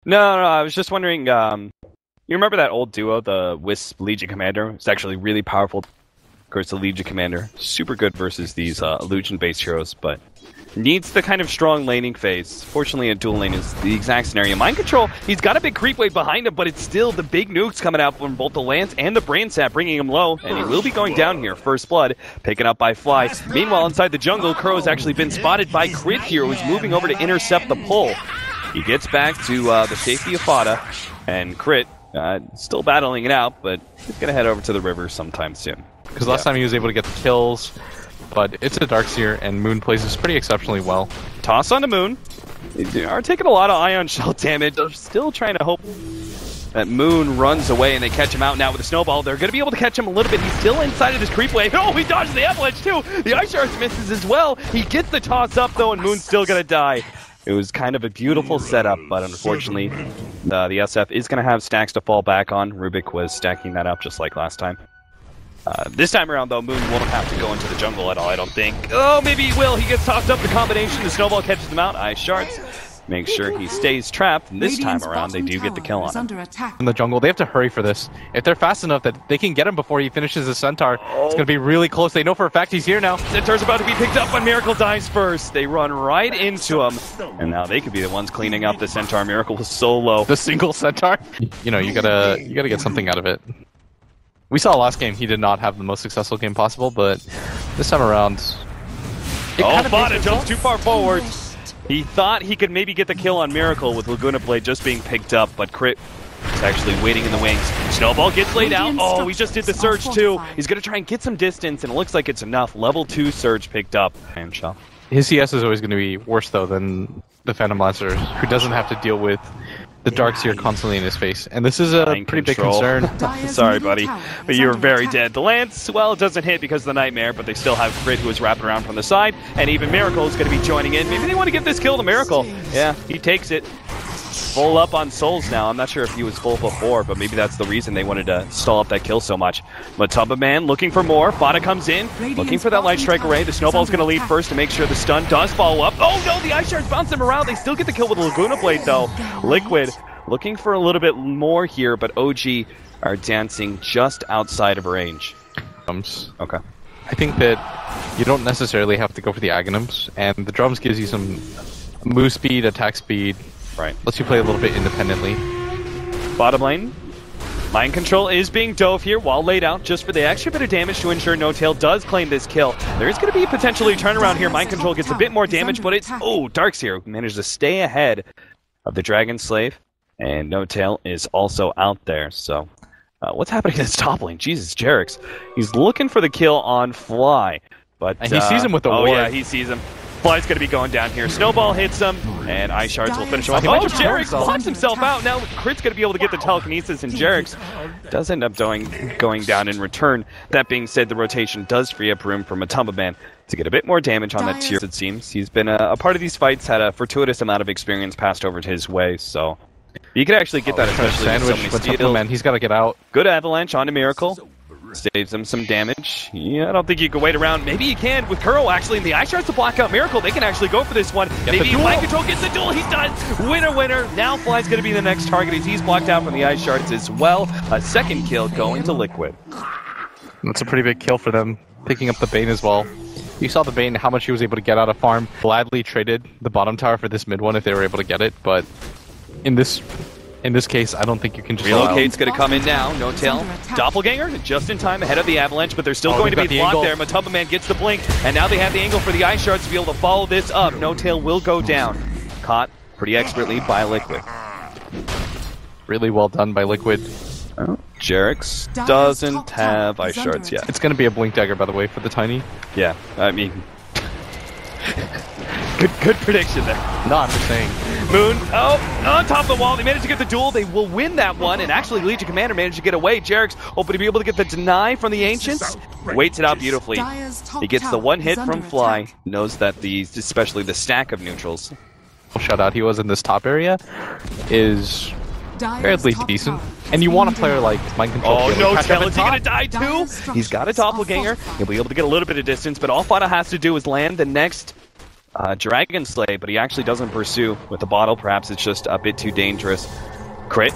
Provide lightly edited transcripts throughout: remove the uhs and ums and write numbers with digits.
No, I was just wondering, you remember that old duo, the Wisp Legion Commander? It's actually really powerful. Of course, the Legion Commander, super good versus these illusion-based heroes, but needs the kind of strong laning phase. Fortunately, a dual lane is the exact scenario. Mind Control, he's got a big creep wave behind him, but it's still the big nukes coming out from both the Lance and the Brain Sap, bringing him low, and he will be going down here. First blood, picking up by Fly. Meanwhile, inside the jungle, Crow has actually been spotted by Crit here, who's moving over to intercept the pull. He gets back to the safety of Fada, and Crit still battling it out, but he's going to head over to the river sometime soon. Because last time he was able to get the kills, but it's a Darkseer, and Moon plays this pretty exceptionally well. Toss on the Moon. They are taking a lot of Ion Shell damage. They're still trying to hope that Moon runs away and they catch him out now with a snowball. They're going to be able to catch him a little bit. He's still inside of this creep wave. Oh, he dodged the avalanche too. The Ice Shards misses as well. He gets the toss up though, and Moon's still going to die. It was kind of a beautiful setup, but unfortunately, the SF is going to have stacks to fall back on. Rubik was stacking that up just like last time. This time around, though, Moon won't have to go into the jungle at all, I don't think. Oh, maybe he will. He gets tossed up the combination. The snowball catches him out. Ice Shards make sure he stays trapped. And this time around, they do get the kill on him. In the jungle, they have to hurry for this. If they're fast enough that they can get him before he finishes his Centaur, it's going to be really close. They know for a fact he's here now. Centaur's about to be picked up, but Miracle dies first. They run right into him. And now they could be the ones cleaning up the Centaur. Miracle was so low. The single Centaur? You know, you gotta get something out of it. We saw last game, he did not have the most successful game possible, but this time around... Fada jumps too far forward. He thought he could maybe get the kill on Miracle with Laguna Blade just being picked up, but Crit is actually waiting in the wings. Snowball gets laid out. Oh, he just did the surge too. He's going to try and get some distance, and it looks like it's enough. Level 2 surge picked up. His CS is always going to be worse, though, than the Phantom Lancer, who doesn't have to deal with the Darkseer constantly in his face. And this is a pretty big concern. Sorry, buddy, but you're very dead. The Lance, well, it doesn't hit because of the Nightmare, but they still have Crit, who is wrapped around from the side, and even Miracle is going to be joining in. Maybe they want to give this kill to Miracle. Yeah, he takes it. Full up on souls now. I'm not sure if he was full before, but maybe that's the reason they wanted to stall up that kill so much. Matumba Man looking for more. Fada comes in, looking for that Light Strike Array. The Snowball's going to lead first to make sure the stun does follow up. Oh no, the Ice Shards bounce them around. They still get the kill with the Laguna Blade though. Liquid looking for a little bit more here, but OG are dancing just outside of range. Okay. I think that you don't necessarily have to go for the Aghanims, and the drums gives you some move speed, attack speed. Right. Lets you play a little bit independently. Bottom lane, Mind Control is being dove here while laid out just for the extra bit of damage to ensure No Tail does claim this kill. There is going to be potentially a turnaround here. Mind Control gets a bit more damage, but it's... Oh, Darkseer managed to stay ahead of the Dragon Slave, and No Tail is also out there. So, what's happening in this top lane? Jesus, Jerix. He's looking for the kill on Fly, but... And he sees him with the ward. Oh, yeah, he sees him. Fly's going to be going down here. Snowball hits him, and Ice Shards will finish him off. Oh, Jerix locks himself out. Now Crit's going to be able to get the telekinesis, and Jerix does end up going down in return. That being said, the rotation does free up room for Matumba Man to get a bit more damage on that tier, it seems. He's been a part of these fights, had a fortuitous amount of experience passed over to his way, so... You could actually get that, especially with so many steals. Man, he's got to get out. Good Avalanche onto Miracle. Saves him some damage. Yeah, I don't think you can wait around. Maybe you can with Kuro, actually. And the Ice Shards to block out Miracle. They can actually go for this one. Maybe Mind Control gets the duel. He does. Winner. Now Fly's going to be the next target as he's blocked out from the Ice Shards as well. A second kill going to Liquid. That's a pretty big kill for them. Picking up the Bane as well. You saw the Bane, how much he was able to get out of farm. Gladly traded the bottom tower for this mid one if they were able to get it. But in this case, I don't think you can just... Relocate's going to come in now. No Tail. Doppelganger just in time ahead of the Avalanche, but they're still going to be blocked there. Matumba Man gets the blink, and now they have the angle for the Ice Shards to be able to follow this up. No Tail will go down. Caught pretty expertly by Liquid. Really well done by Liquid. Oh, Jerix doesn't have Ice Shards yet. It's going to be a Blink Dagger, by the way, for the Tiny. Yeah, I mean... Good prediction there. No, I'm just saying. Moon, on top of the wall. They managed to get the duel. They will win that one. And actually, Legion Commander managed to get away. Jerix hoping to be able to get the deny from the Ancients. Waits it out beautifully. He gets the one hit from Fly. Knows that especially the stack of neutrals. Shutout he was in this top area is fairly decent. And you want a player like Mind Control. Oh, No Tail, is he going to die too? He's got a doppelganger. He'll be able to get a little bit of distance, but all Fada has to do is land the next Dragon Slay, but he actually doesn't pursue with the bottle. Perhaps it's just a bit too dangerous. Crit.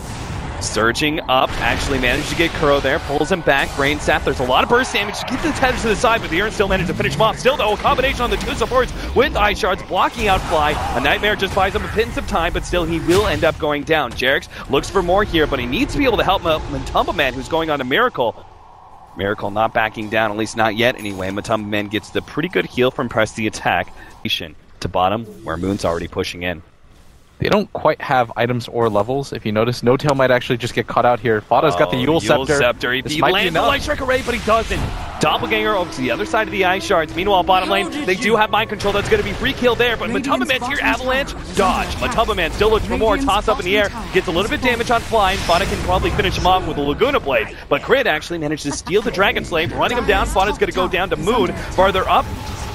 Surging up, actually managed to get Kuro there, pulls him back, Brain Sap, there's a lot of burst damage, gets the tether to the side, but the Urn still managed to finish him off. Still though, a combination on the two supports with Ice Shards blocking out Fly. A Nightmare just buys him a pittance of time, but still he will end up going down. Jerix looks for more here, but he needs to be able to help Matumba Man, who's going on to Miracle. Miracle not backing down, at least not yet anyway. Matumba Man gets the pretty good heal from Press the Attack. To bottom, where Moon's already pushing in. They don't quite have items or levels. If you notice, No Tail might actually just get caught out here. Fada's got the Yule Scepter. He lands the Light Strike Array, but he doesn't. Doppelganger over to the other side of the Ice Shards. Meanwhile, bottom lane, they do have Mind Control. That's going to be free kill there, but Matumba Man's here. Avalanche, dodge. Matumba Man still looks for more. Toss up in the air. Gets a little bit damage on Fly. Fada can probably finish him off with a Laguna Blade, but Crit actually managed to steal the Dragon Slave, running him down. Fada's going to go down to Moon. Farther up,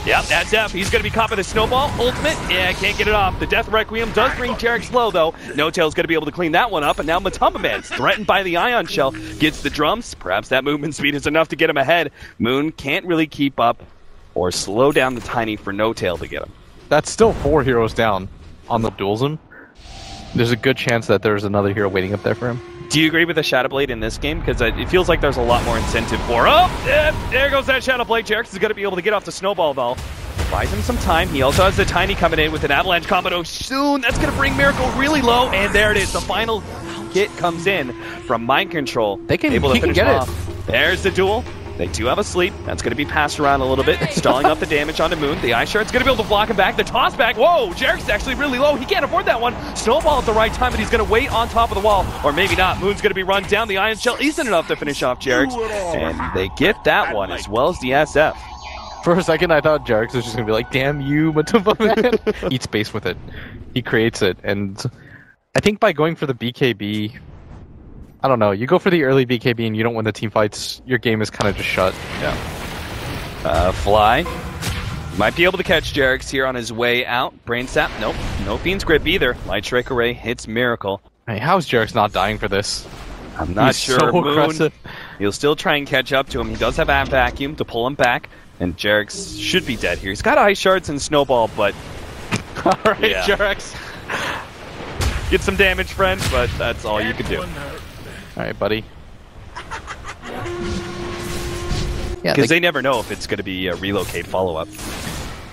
yep, that's F. He's going to be caught by the Snowball. Ultimate, yeah, can't get it off. The Death Requiem does bring Jerix low, though. No Tail's going to be able to clean that one up, and now Matumba Man's threatened by the Ion Shell. Gets the drums. Perhaps that movement speed is enough to get him ahead. Moon can't really keep up or slow down the Tiny for No Tail to get him. That's still 4 heroes down on the Dualism. There's a good chance that there's another hero waiting up there for him. Do you agree with the Shadow Blade in this game? Because it feels like there's a lot more incentive for... Oh! There goes that Shadow Blade. Jerix is going to be able to get off the Snowball, though. Buys him some time. He also has the Tiny coming in with an Avalanche combo soon. That's going to bring Miracle really low. And there it is. The final hit comes in from Mind Control. He can get it. There's the duel. They do have a sleep. That's going to be passed around a little bit, stalling up the damage onto Moon. The Ice Shard's going to be able to block him back. The toss back. Whoa! Jerix is actually really low. He can't afford that one. Snowball at the right time, but he's going to wait on top of the wall. Or maybe not. Moon's going to be run down. The Ion Shell isn't enough to finish off Jerix. And they get that one as well as the SF. For a second, I thought Jerix was just going to be like, damn you, Matumba Man. Eat space with it. He creates it. And I think by going for the BKB... I don't know, you go for the early BKB and you don't win the team fights, your game is kind of just shut. Yeah. Fly. Might be able to catch Jerix here on his way out. Brain Sap, nope. No Fiend's Grip either. Light Strike Array hits Miracle. Hey, how's Jerix not dying for this? I'm not sure. So Moon, aggressive. He'll still try and catch up to him. He does have a vacuum to pull him back, and Jerix should be dead here. He's got Ice Shards and Snowball, but... Alright, yeah. Jerix. Get some damage, friend, but that's all you can do. Alright, buddy. Yeah, because they never know if it's going to be a relocate follow-up.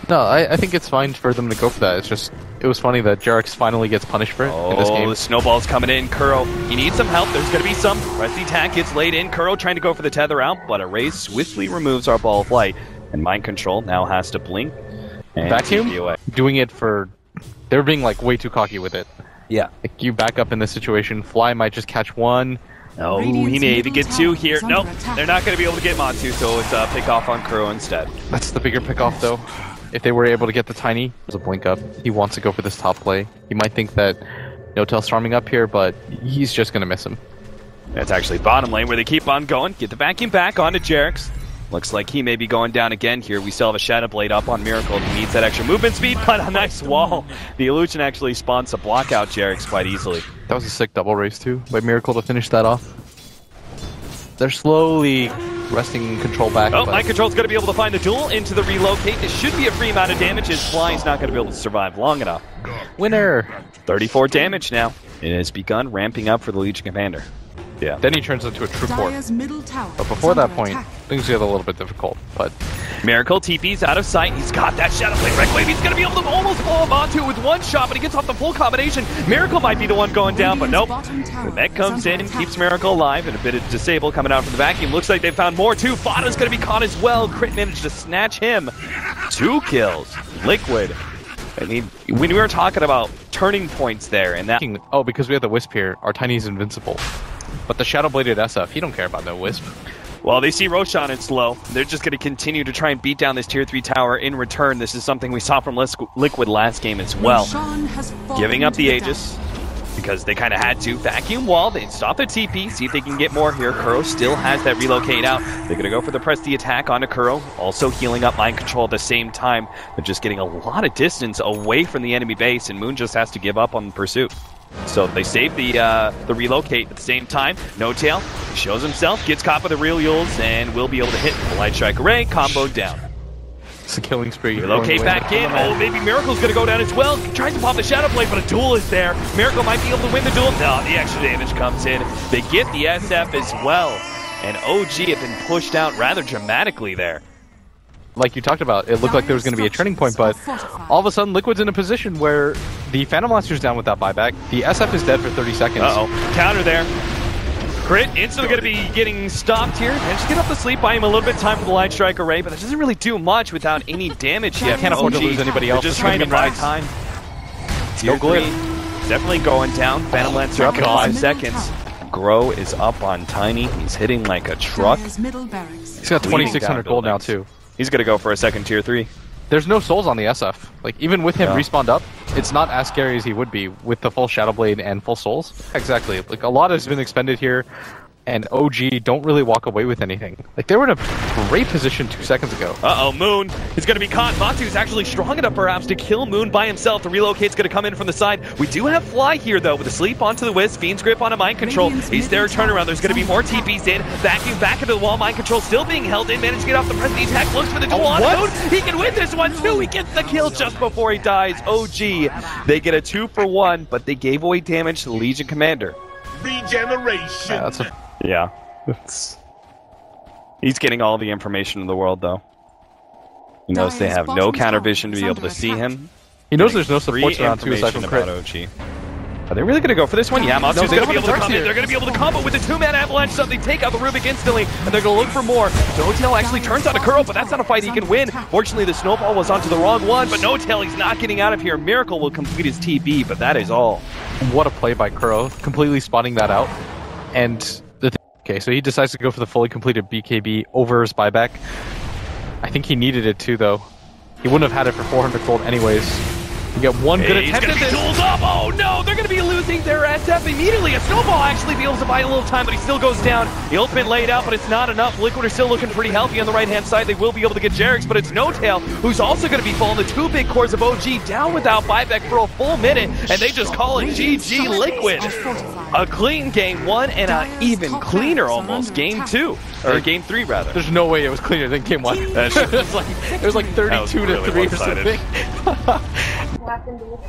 No, I think it's fine for them to go for that. It's just, it was funny that Jerix finally gets punished for it in this game. The Snowball's coming in. Kuro, he needs some help. There's going to be some. Press the Attack gets laid in. Kuro trying to go for the tether out, but Array swiftly removes our Ball of Light. And Mind Control now has to blink. And Vacuum? Doing it for... They're being like way too cocky with it. Yeah. Like, you back up in this situation, Fly might just catch one. Oh, he may even get two here. Nope, they're not going to be able to get Matsu, so it's a pick off on Kuro instead. That's the bigger pick off, though. If they were able to get the Tiny, there's a blink up. He wants to go for this top play. He might think that No Tail's storming up here, but he's just going to miss him. That's actually bottom lane where they keep on going. Get the vacuum back onto Jerix. Looks like he may be going down again here. We still have a Shadow Blade up on Miracle. He needs that extra movement speed, but a nice wall. The Illusion actually spawns to block out Jerix quite easily. That was a sick double race, too, by Miracle to finish that off. They're slowly wresting control back. Oh, Mind Control's going to be able to find the duel into the relocate. This should be a free amount of damage. His Fly's not going to be able to survive long enough. Winner! 34 damage now. It has begun ramping up for the Legion Commander. Yeah. Then he turns into a true port. But before that point, things get a little bit difficult. But Miracle TP's out of sight. He's got that Shadow Blade Red Wave. He's going to be able to almost blow him onto it with one shot, but he gets off the full combination. Miracle might be the one going down, but nope. The mech comes in and keeps Miracle alive, and a bit of disable coming out from the vacuum. Looks like they found more too. Fada's going to be caught as well. Crit managed to snatch him. 2 kills. Liquid. I mean, when we were talking about turning points there, and that... Oh, because we have the Wisp here, our Tiny's invincible. But the Shadow Bladed SF, he don't care about no Wisp. Well, they see Roshan, it's low. They're just going to continue to try and beat down this Tier 3 tower in return. This is something we saw from Liquid last game as well. Giving up the Aegis, because they kind of had to. Vacuum wall, they stop the TP, see if they can get more here. Kuro still has that relocate out. They're going to go for the press the attack onto Kuro, also healing up Mind Control at the same time. They're just getting a lot of distance away from the enemy base, and Moon just has to give up on the pursuit. So they save the relocate at the same time. No Tail shows himself, gets caught by the real Yules, and will be able to hit the Light Strike Array, comboed down. It's a killing spree. Relocate back in. Oh, maybe Miracle's gonna go down as well. Tries to pop the Shadow Blade, but a duel is there. Miracle might be able to win the duel. No, the extra damage comes in. They get the SF as well. And OG have been pushed out rather dramatically there. Like you talked about, it looked like there was going to be a turning point, but all of a sudden Liquid's in a position where the Phantom Monster's down with that buyback. The SF is dead for 30 seconds. Uh-oh. Counter there. Crit instantly going to be getting stopped here. And just get up to sleep, buy him a little bit of time for the Line Strike array, but that doesn't really do much without any damage yet. Can't afford to lose anybody else. They're just trying to buy time. Tier 3 definitely going down. Phantom Lancer up in 5 seconds. Grow is up on Tiny. He's hitting like a truck. He's got 2,600 gold now too. He's going to go for a second tier 3. There's no souls on the SF. Like, even with him respawned up, it's not as scary as he would be with the full Shadow Blade and full souls. Exactly. Like, a lot has been expended here, and OG don't really walk away with anything. Like, they were in a great position 2 seconds ago. Uh-oh, Moon is going to be caught. Matu is actually strong enough, perhaps, to kill Moon by himself. The relocate's going to come in from the side. We do have Fly here, though, with a sleep onto the Wisp. Fiend's Grip on a Mind Control. He's there, turnaround. There's going to be more TPs in. Backing back into the wall. Mind Control still being held in. Managed to get off the present attack. Looks for the duel on Moon. He can win this one, too. He gets the kill just before he dies. OG, they get a 2-for-1, but they gave away damage to the Legion Commander. Regeneration. Yeah. He's getting all the information in the world, though. He knows they have no counter vision to be able to see him. He knows there's no support around 2 aside from crit. OG. Are they really going to go for this one? Yeah, Matsu's going to be able to come in. They're going to be able to combo with the 2-man avalanche, so they take out the Rubik instantly, and they're going to look for more. No-Tail actually turns out a Kuro, but that's not a fight he can win. Fortunately, the Snowball was onto the wrong one, but No-Tail, he's not getting out of here. Miracle will complete his TB, but that is all. What a play by Kuro, completely spotting that out. And okay, so he decides to go for the fully completed BKB over his buyback. I think he needed it too, though. He wouldn't have had it for 400 gold anyways. You get one good attempt at this. Up. Oh no, they're going to be losing their SF immediately. A Snowball actually be able to buy a little time, but he still goes down. The ultimate laid out, but it's not enough. Liquid are still looking pretty healthy on the right-hand side. They will be able to get Jerix, but it's No-Tail who's also going to be falling. The 2 big cores of OG down without buyback for a full minute, and they just call it GG Liquid. A clean game 1 and an even cleaner almost game 2. Or game 3, rather. There's no way it was cleaner than game 1. It was like 32 to 3 or something. What happened with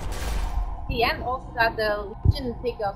the end also that the Legion pick up